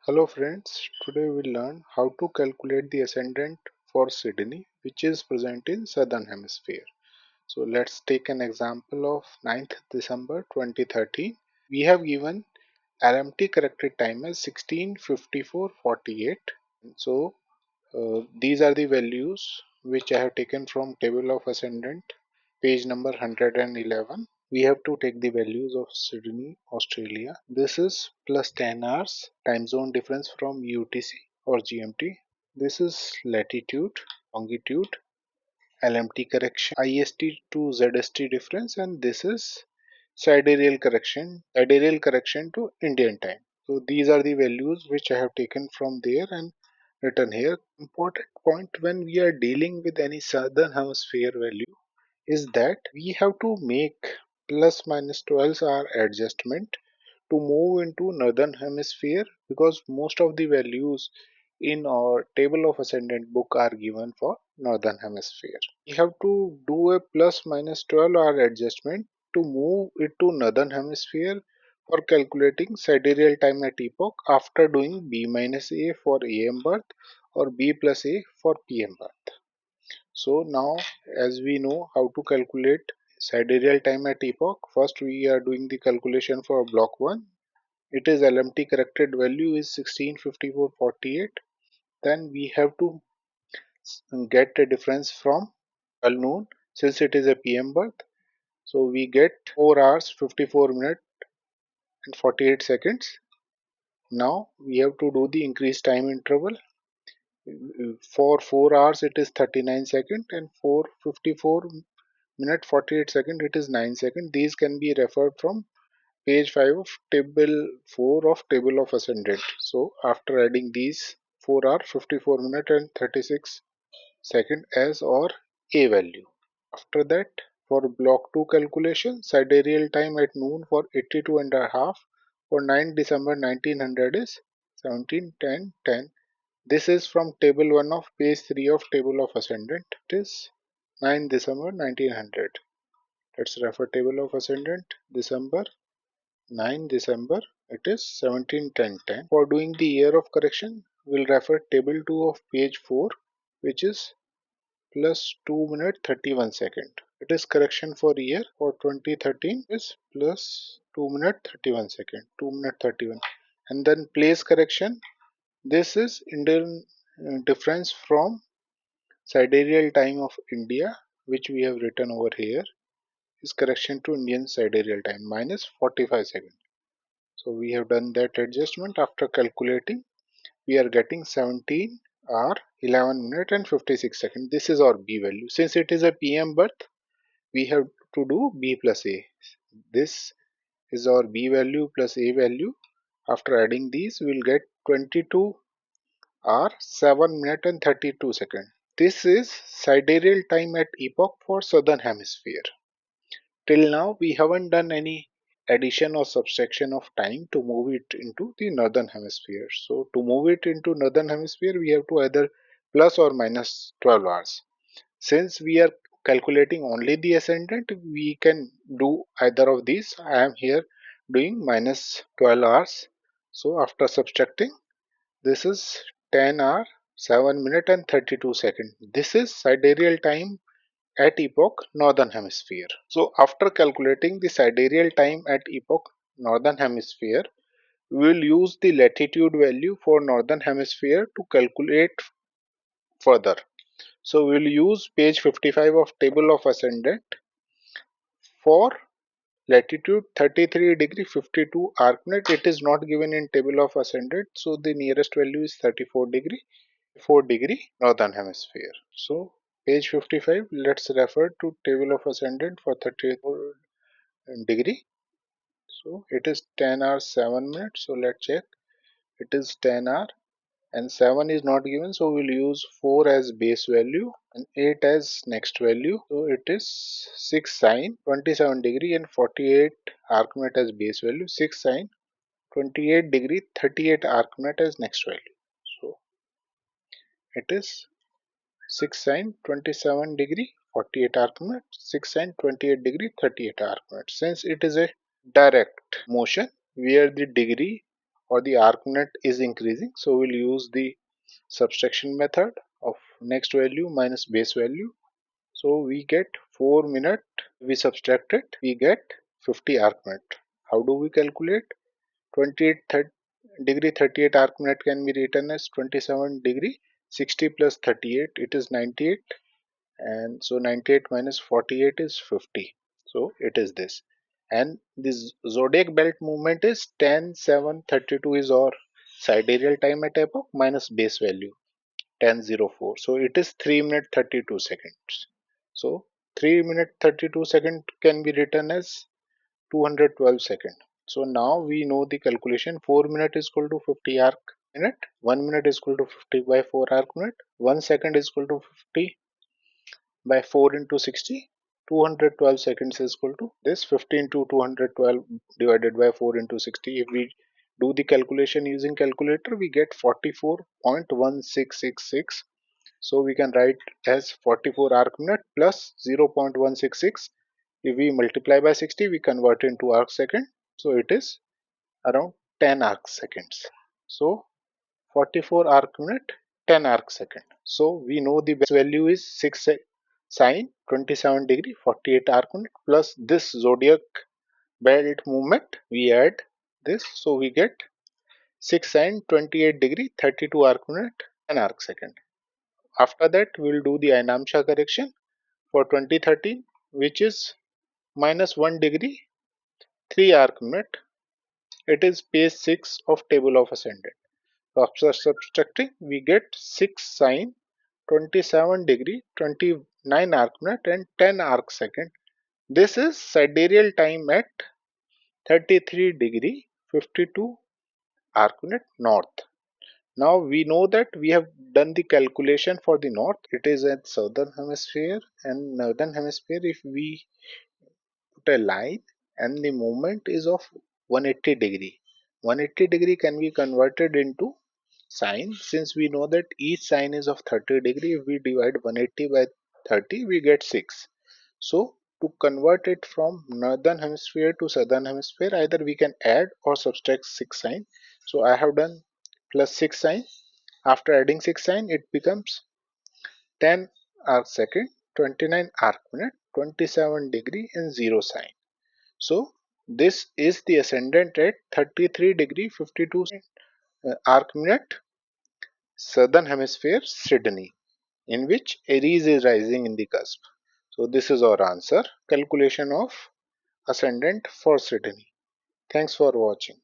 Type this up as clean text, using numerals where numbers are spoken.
Hello friends, today we'll learn how to calculate the ascendant for Sydney which is present in southern hemisphere. So let's take an example of 9th December 2013. We have given RMT corrected time as 16:54:48. So these are the values which I have taken from table of ascendant page number 111. We have to take the values of Sydney, Australia. This is plus 10 hours time zone difference from UTC or GMT. This is latitude, longitude, LMT correction, IST to ZST difference, and this is sidereal correction to Indian time. So these are the values which I have taken from there and written here. Important point when we are dealing with any southern hemisphere value is that we have to make plus minus 12 hour adjustment to move into northern hemisphere because most of the values in our table of ascendant book are given for northern hemisphere. We have to do a plus minus 12 hour adjustment to move it to northern hemisphere for calculating sidereal time at epoch after doing B minus A for AM birth or B plus A for PM birth. So now as we know how to calculate sidereal time at epoch, first we are doing the calculation for block 1. It is LMT corrected value is 16:54:48. Then we have to get a difference from 12 noon since it is a PM birth. So we get 4 hours 54 minutes and 48 seconds. Now we have to do the increased time interval. For 4 hours it is 39 seconds and for 54 minute 48 second it is 9 seconds. These can be referred from page 5 of table 4 of table of ascendant. So after adding these 4 hour 54 minute and 36 second as or A value. After that for block 2 calculation sidereal time at noon for 82 and a half for 9 December 1900 is 17:10:10. This is from table 1 of page 3 of table of ascendant. It is 9 December 1900. Let's refer table of ascendant December 9 December it is 17:10:10. For doing the year of correction we'll refer table 2 of page 4 which is plus 2 minute 31 second. It is correction for year for 2013 is plus 2 minute 31 second 2 minute 31 and then place correction. This is Indian difference from sidereal time of India which we have written over here is correction to Indian sidereal time minus 45 seconds. So we have done that adjustment after calculating. We are getting 17 hour 11 minute and 56 seconds. This is our B value. Since it is a PM birth, we have to do B plus A. This is our B value plus A value. After adding these, we will get 22 hour 7 minute and 32 seconds. This is sidereal time at epoch for southern hemisphere. Till now, we haven't done any addition or subtraction of time to move it into the northern hemisphere. So to move it into northern hemisphere, we have to either plus or minus 12 hours. Since we are calculating only the ascendant, we can do either of these. I am here doing minus 12 hours. So after subtracting, this is 10 hour 7 minute and 32 second. This is sidereal time at epoch northern hemisphere. So after calculating the sidereal time at epoch northern hemisphere, we will use the latitude value for northern hemisphere to calculate further. So we will use page 55 of table of ascendant for latitude 33 degree 52 arc minute. It is not given in table of ascendant, so the nearest value is 34 degree 4 degree northern hemisphere. So page 55, let's refer to table of ascendant for 34 degree. So it is 10 hours 7 minutes. So let's check. It is 10 hour and 7 is not given, so we'll use 4 as base value and 8 as next value. So it is 6 sine 27 degree and 48 arc minute as base value, 6 sine 28 degree 38 arc minute as next value. So it is 6 sine 27 degree 48 arc minute, 6 sine 28 degree 38 arc minute. Since it is a direct motion where the degree or the arc minute is increasing. So we'll use the subtraction method of next value minus base value. So we get 4 minute, we subtract it, we get 50 arc minute. How do we calculate? 28 degree 38 arc minute can be written as 27 degree 60 plus 38, it is 98, and so 98 minus 48 is 50. So it is this, and this zodiac belt movement is 10:7:32 is our sidereal time at epoch minus base value 10:04, so it is 3 minute 32 seconds. So 3 minute 32 second can be written as 212 second. So now we know the calculation. 4 minute is equal to 50 arc minute, 1 minute is equal to 50 by 4 arc minute, 1 second is equal to 50 by 4 into 60. 212 seconds is equal to this 50 into 212 divided by 4 into 60. If we do the calculation using calculator, we get 44.1666. So we can write as 44 arc minute plus 0.166. If we multiply by 60, we convert into arc second. So it is around 10 arc seconds. So 44 arc minute, 10 arc second. So we know the base value is 6 sine 27 degree 48 arc minute plus this zodiac belt movement. We add this, so we get 6 sine 28 degree 32 arc minute 10 arc second. After that, we will do the Ainamsha correction for 2013, which is minus 1 degree 3 arc minute. It is page 6 of table of ascendant. So after subtracting, we get 6 sine 27 degree 29 arc minute and 10 arc second. This is sidereal time at 33 degree 52 arc minute north. Now we know that we have done the calculation for the north. It is at southern hemisphere and northern hemisphere. If we put a line and the moment is of 180 degree, 180 degree can be converted into sine. Since we know that each sine is of 30 degree, if we divide 180 by 30, we get 6. So to convert it from northern hemisphere to southern hemisphere, either we can add or subtract 6 sine. So I have done plus 6 sine. After adding 6 sine, it becomes 10 arc second, 29 arc minute, 27 degree and 0 sine. So this is the ascendant at 33 degree 52 arc minute southern hemisphere Sydney, in which Aries is rising in the cusp. So this is our answer, calculation of ascendant for Sydney. Thanks for watching.